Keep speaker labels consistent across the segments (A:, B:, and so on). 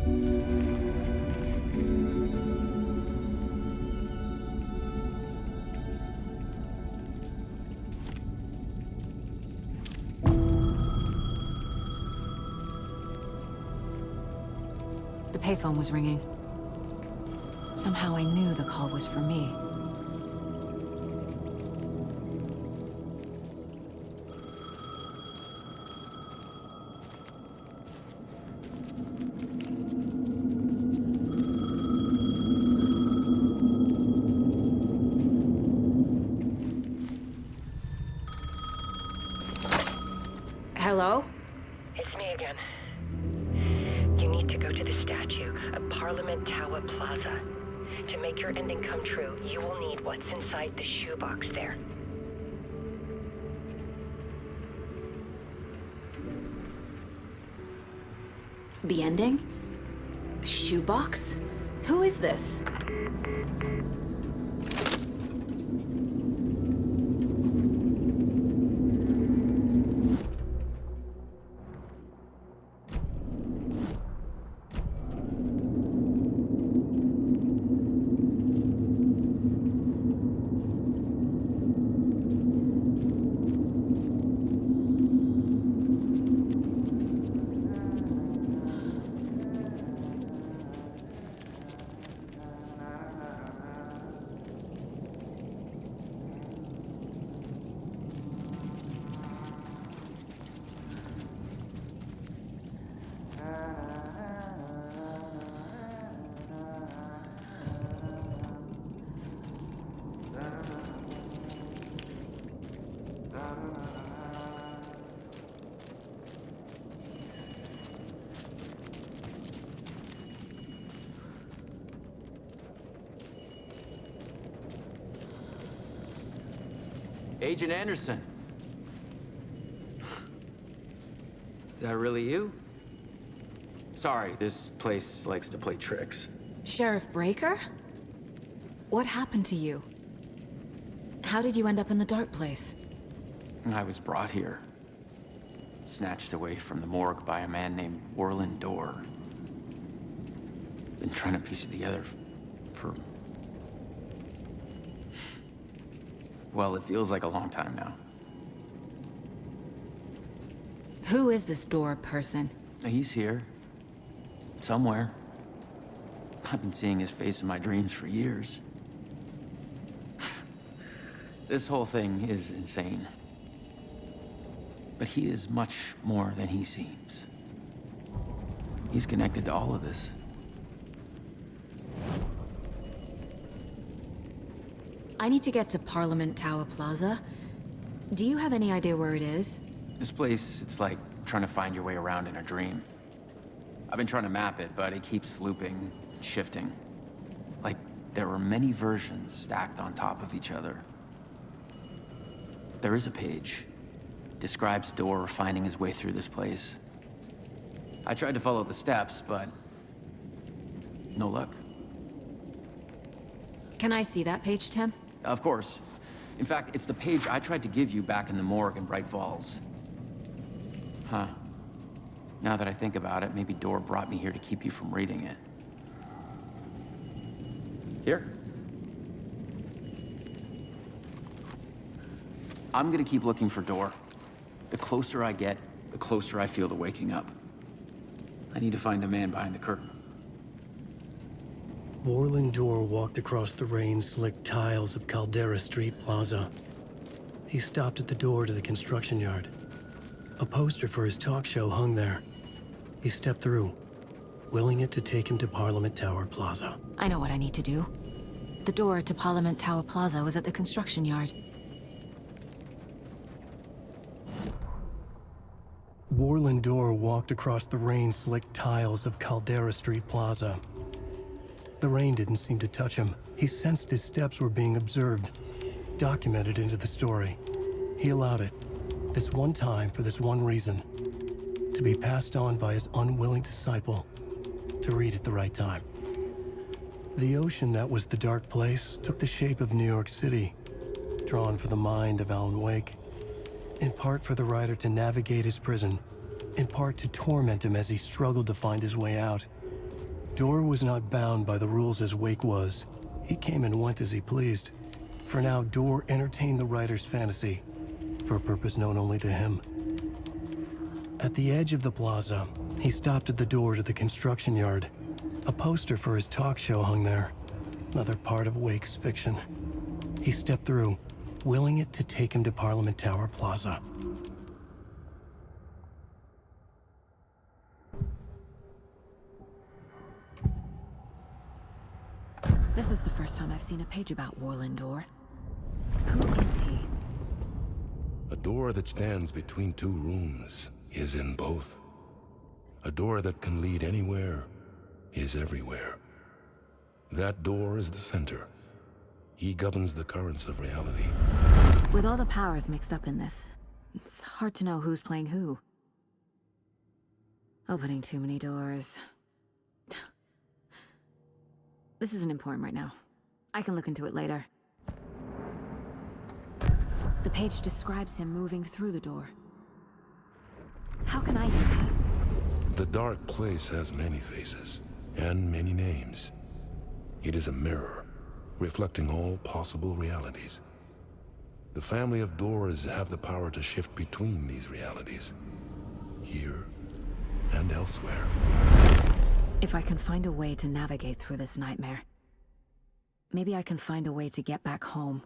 A: The payphone was ringing. Somehow I knew the call was for me. Hello?
B: It's me again. You need to go to the statue at Parliament Tower Plaza. To make your ending come true, you will need what's inside the shoebox there.
A: The ending? A shoebox? Who is this?
C: Agent Anderson. Is that really you? Sorry, this place likes to play tricks.
A: Sheriff Breaker? What happened to you? How did you end up in the dark place?
C: I was brought here. Snatched away from the morgue by a man named Warland Dorr. Been trying to piece it together for... Well, it feels like a long time now.
A: Who is this Dorr person?
C: He's here. Somewhere. I've been seeing his face in my dreams for years. This whole thing is insane. But he is much more than he seems. He's connected to all of this.
A: I need to get to Parliament Tower Plaza. Do you have any idea where it is?
C: This place, it's like trying to find your way around in a dream. I've been trying to map it, but it keeps looping, shifting. Like there were many versions stacked on top of each other. There is a page. Describes Dorr finding his way through this place. I tried to follow the steps, but no luck.
A: Can I see that page, Tim?
C: Of course. In fact, it's the page I tried to give you back in the morgue in Bright Falls. Huh. Now that I think about it, maybe Dorr brought me here to keep you from reading it. Here. I'm gonna keep looking for Dorr. The closer I get, the closer I feel to waking up. I need to find the man behind the curtain.
D: Warland Dorr walked across the rain-slicked tiles of Caldera Street Plaza. He stopped at the door to the construction yard. A poster for his talk show hung there. He stepped through, willing it to take him to Parliament Tower Plaza.
A: I know what I need to do. The door to Parliament Tower Plaza was at the construction yard.
D: Warland Dorr walked across the rain-slicked tiles of Caldera Street Plaza. The rain didn't seem to touch him. He sensed his steps were being observed, documented into the story. He allowed it, this one time for this one reason, to be passed on by his unwilling disciple, to read at the right time. The ocean that was the dark place took the shape of New York City, drawn for the mind of Alan Wake, in part for the writer to navigate his prison, in part to torment him as he struggled to find his way out. Dor was not bound by the rules as Wake was. He came and went as he pleased. For now, Dor entertained the writer's fantasy, for a purpose known only to him. At the edge of the plaza, he stopped at the door to the construction yard. A poster for his talk show hung there, another part of Wake's fiction. He stepped through, willing it to take him to Parliament Tower Plaza.
A: This is the first time I've seen a page about Warland Dor. Who is he?
E: A door that stands between two rooms is in both. A door that can lead anywhere is everywhere. That door is the center. He governs the currents of reality.
A: With all the powers mixed up in this, it's hard to know who's playing who. Opening too many doors. This isn't important right now. I can look into it later. The page describes him moving through the door. How can I do that?
E: The dark place has many faces and many names. It is a mirror, reflecting all possible realities. The family of doors have the power to shift between these realities, here and elsewhere.
A: If I can find a way to navigate through this nightmare, maybe I can find a way to get back home.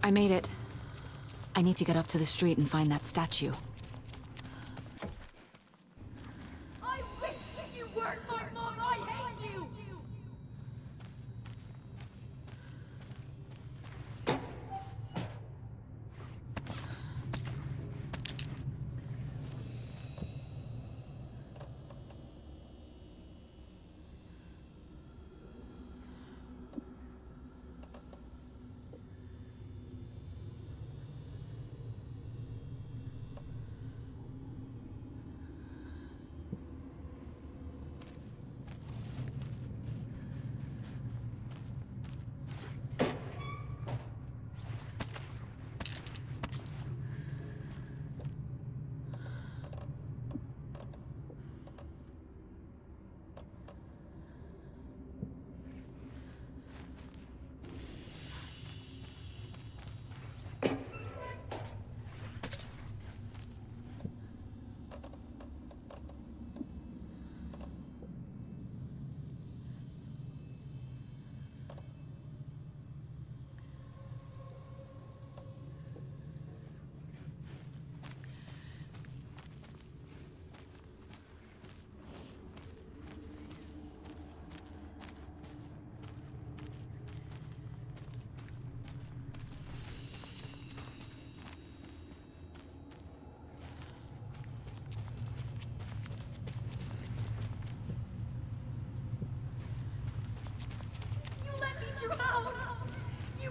A: I made it. I need to get up to the street and find that statue.
F: I wish that you weren't my mom! I hate you!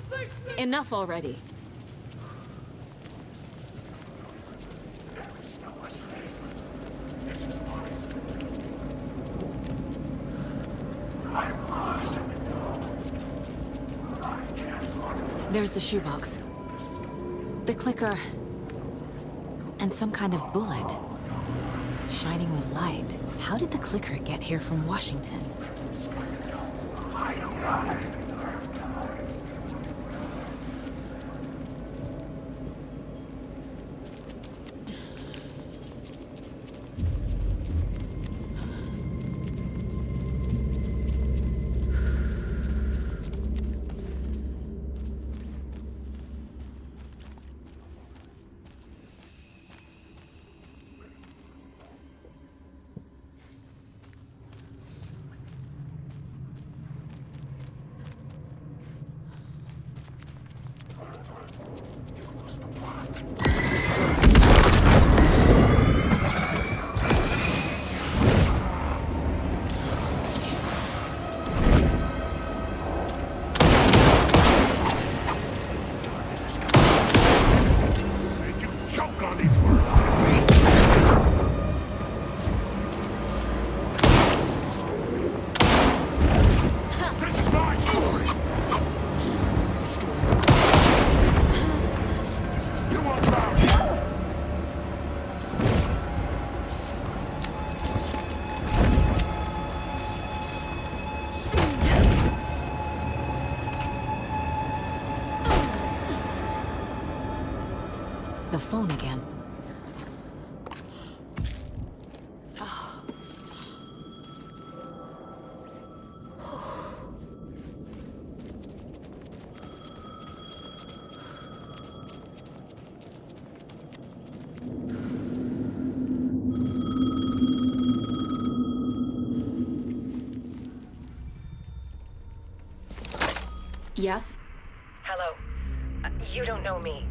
F: Push me!
A: Enough already. There's the shoebox. The clicker. And some kind of bullet. Shining with light. How did the clicker get here from Washington?
E: Choke on these words. This is my story. You won't drown here.
A: The phone again. Yes?
B: Hello. You don't know me,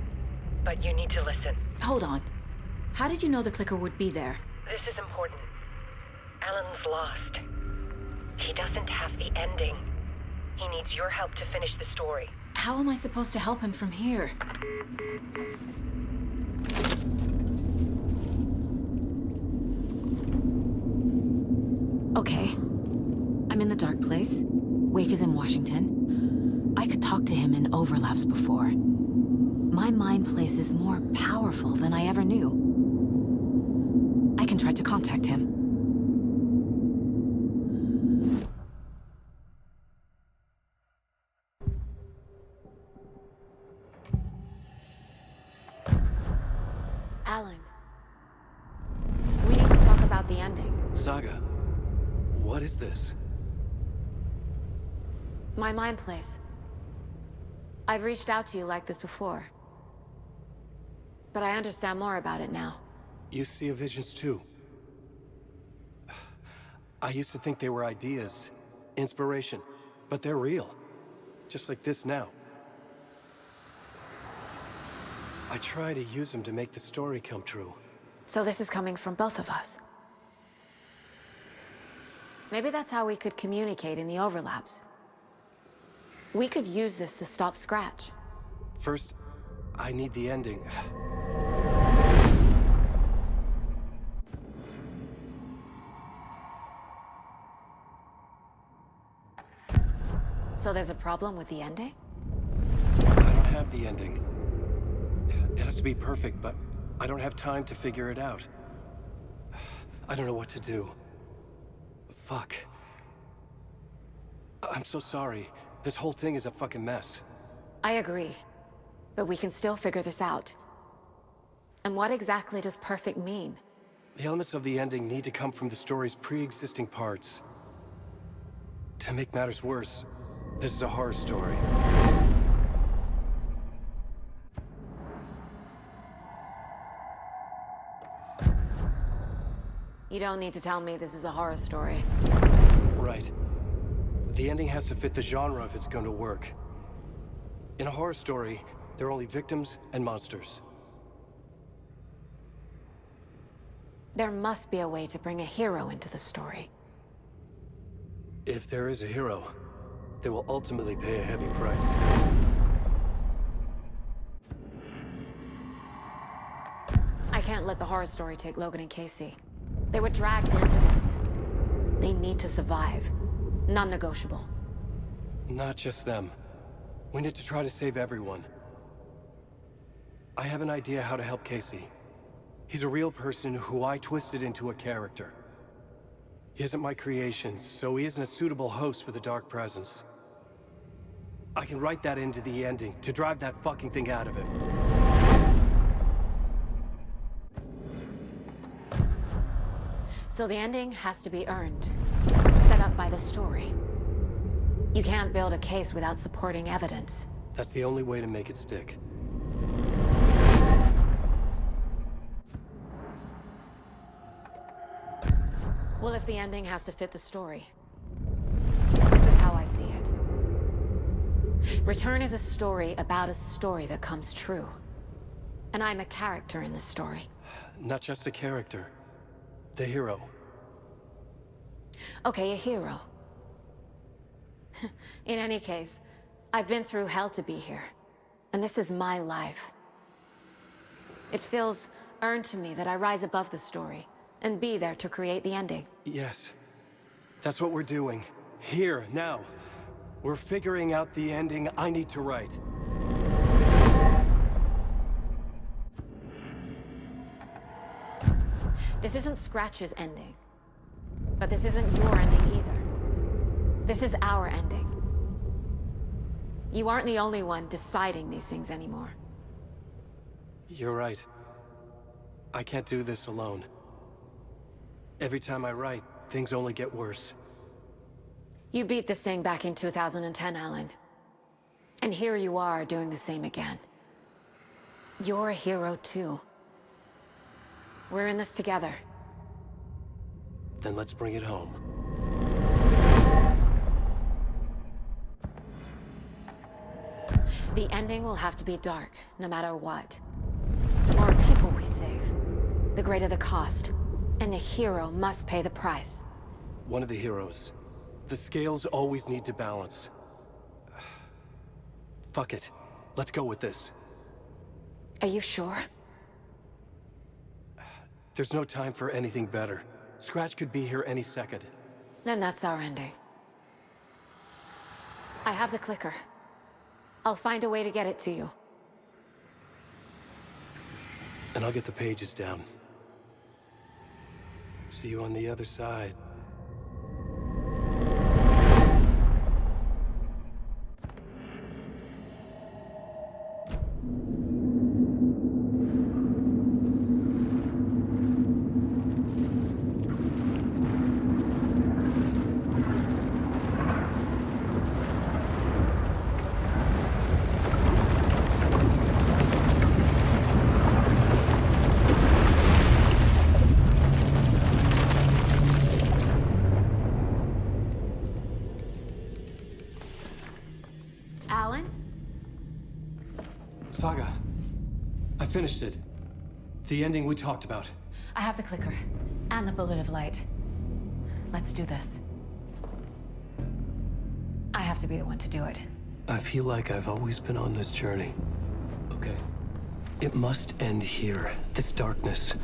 B: but you need to listen.
A: Hold on. How did you know the clicker would be there?
B: This is important. Alan's lost. He doesn't have the ending. He needs your help to finish the story.
A: How am I supposed to help him from here? Okay. I'm in the dark place. Wake is in Washington. I could talk to him in overlaps before. My mind place is more powerful than I ever knew. I can try to contact him. Alan. We need to talk about the ending.
D: Saga, what is this?
A: My mind place. I've reached out to you like this before. But I understand more about it now.
D: You see visions too. I used to think they were ideas, inspiration, but they're real. Just like this now. I try to use them to make the story come true.
A: So this is coming from both of us. Maybe that's how we could communicate in the overlaps. We could use this to stop Scratch.
D: First, I need the ending.
A: So there's a problem with the ending?
D: I don't have the ending. It has to be perfect, but I don't have time to figure it out. I don't know what to do. Fuck. I'm so sorry. This whole thing is a fucking mess.
A: I agree. But we can still figure this out. And what exactly does perfect mean?
D: The elements of the ending need to come from the story's pre-existing parts. To make matters worse, this is a horror story.
A: You don't need to tell me this is a horror story.
D: Right. The ending has to fit the genre if it's going to work. In a horror story, there are only victims and monsters.
A: There must be a way to bring a hero into the story.
D: If there is a hero, they will ultimately pay a heavy price.
A: can't let the horror story take Logan and Casey. They were dragged into this. They need to survive. Non-negotiable.
D: Not just them. We need to try to save everyone. I have an idea how to help Casey. He's a real person who I twisted into a character. He isn't my creation, so he isn't a suitable host for the Dark Presence. I can write that into the ending to drive that fucking thing out of him.
A: So the ending has to be earned. Set up by the story. You can't build a case without supporting evidence.
D: That's the only way to make it stick.
A: Well, if the ending has to fit the story. This is how I see it. Return is a story about a story that comes true. And I'm a character in this story.
D: Not just a character. The hero.
A: Okay, a hero. In any case, I've been through hell to be here. And this is my life. It feels earned to me that I rise above the story and be there to create the ending.
D: Yes. That's what we're doing. Here, now. We're figuring out the ending I need to write.
A: This isn't Scratch's ending. But this isn't your ending either. This is our ending. You aren't the only one deciding these things anymore.
D: You're right. I can't do this alone. Every time I write, things only get worse.
A: You beat this thing back in 2010, Alan. And here you are doing the same again. You're a hero too. We're in this together.
D: Then let's bring it home.
A: The ending will have to be dark, no matter what. The more people we save, the greater the cost. And the hero must pay the price.
D: One of the heroes. The scales always need to balance. Fuck it. Let's go with this.
A: Are you sure?
D: There's no time for anything better. Scratch could be here any second.
A: Then that's our ending. I have the clicker. I'll find a way to get it to you.
D: And I'll get the pages down. See you on the other side.
A: Alan?
D: Saga, I finished it. The ending we talked about.
A: I have the clicker. And the bullet of light. Let's do this. I have to be the one to do it.
D: I feel like I've always been on this journey. Okay. It must end here, this darkness.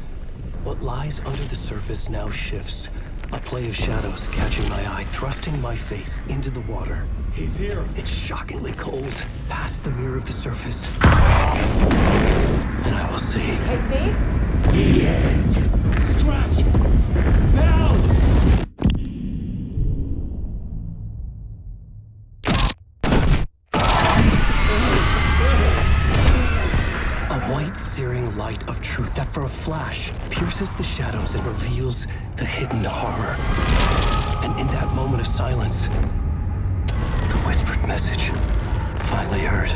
D: What lies under the surface now shifts. A play of shadows catching my eye, thrusting my face into the water. He's here. It's shockingly cold, past the mirror of the surface. And I will see.
A: Casey?
D: The end. Scratch! Now! A white, searing light of truth that for a flash pierces the shadows and reveals the hidden horror. And in that moment of silence, the whispered message finally heard.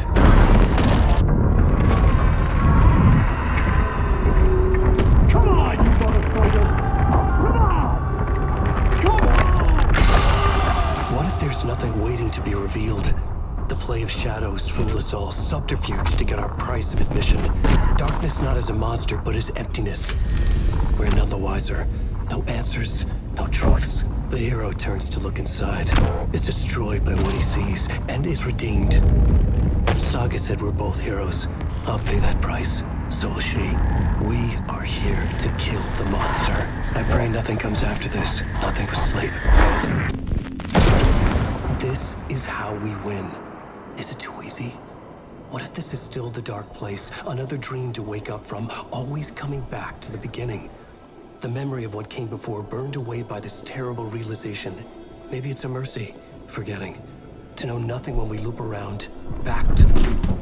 F: Come on, you motherfucker! Come on!
D: What if there's nothing waiting to be revealed? The play of shadows fool us all, subterfuge to get our price of admission. Darkness not as a monster, but as emptiness. We're none the wiser. No answers, no truths. The hero turns to look inside, is destroyed by what he sees, and is redeemed. Saga said we're both heroes. I'll pay that price. So will she. We are here to kill the monster. I pray nothing comes after this. Nothing but sleep. This is how we win. Is it too easy? What if this is still the dark place? Another dream to wake up from, always coming back to the beginning. The memory of what came before burned away by this terrible realization. Maybe it's a mercy, forgetting. To know nothing when we loop around, back to the...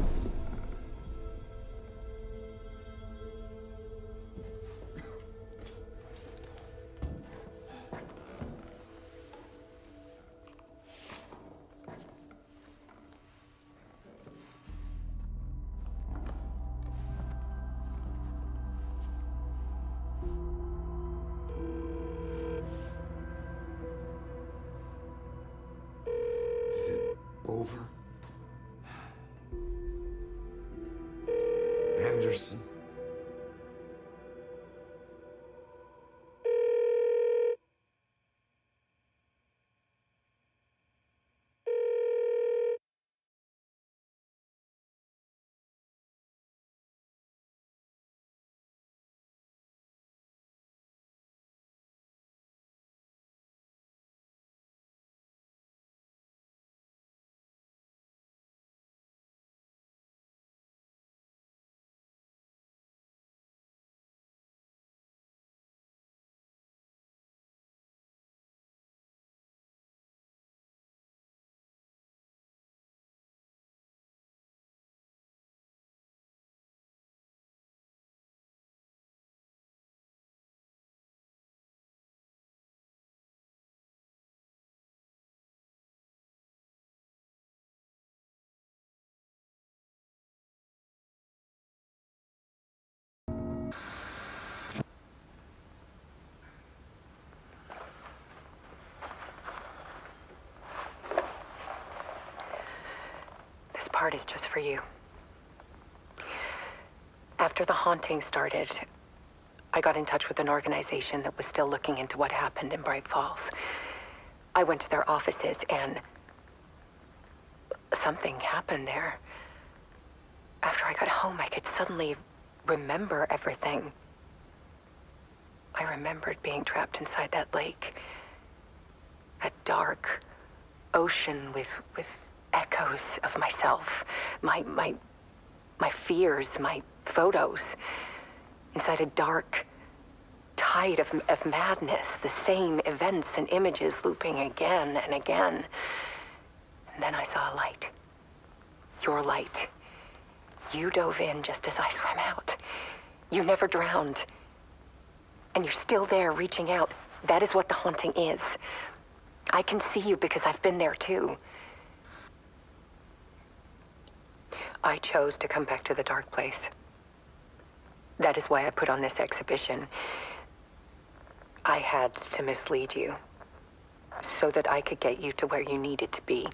G: Is it over? Anderson?
B: This part is just for you. After the haunting started, I got in touch with an organization that was still looking into what happened in Bright Falls. I went to their offices and something happened there. After I got home, I could suddenly remember everything. I remembered being trapped inside that lake. A dark ocean with echoes of myself. My fears, my photos. Inside a dark tide of madness. The same events and images looping again and again. And then I saw a light. Your light. You dove in just as I swam out. You never drowned. And you're still there reaching out. That is what the haunting is. I can see you because I've been there too. I chose to come back to the dark place. That is why I put on this exhibition. I had to mislead you so that I could get you to where you needed to be.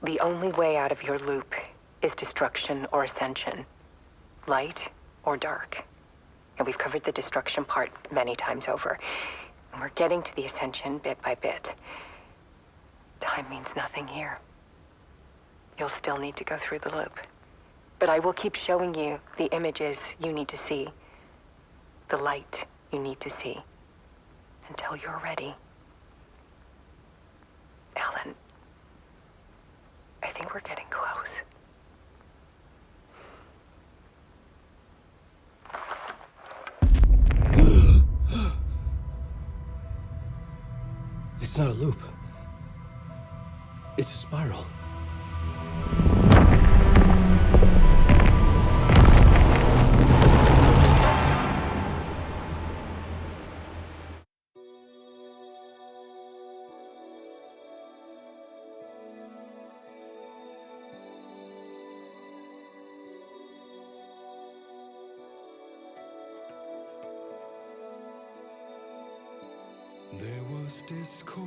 B: The only way out of your loop is destruction or ascension, light or dark. And we've covered the destruction part many times over. And we're getting to the ascension bit by bit. Time means nothing here. You'll still need to go through the loop. But I will keep showing you the images you need to see, the light you need to see, until you're ready. Ellen, I think we're getting close.
D: It's not a loop. It's a spiral.
H: There was discord,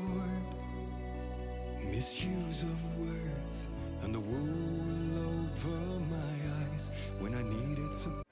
H: misuse of worth, and the wool over my eyes when I needed support.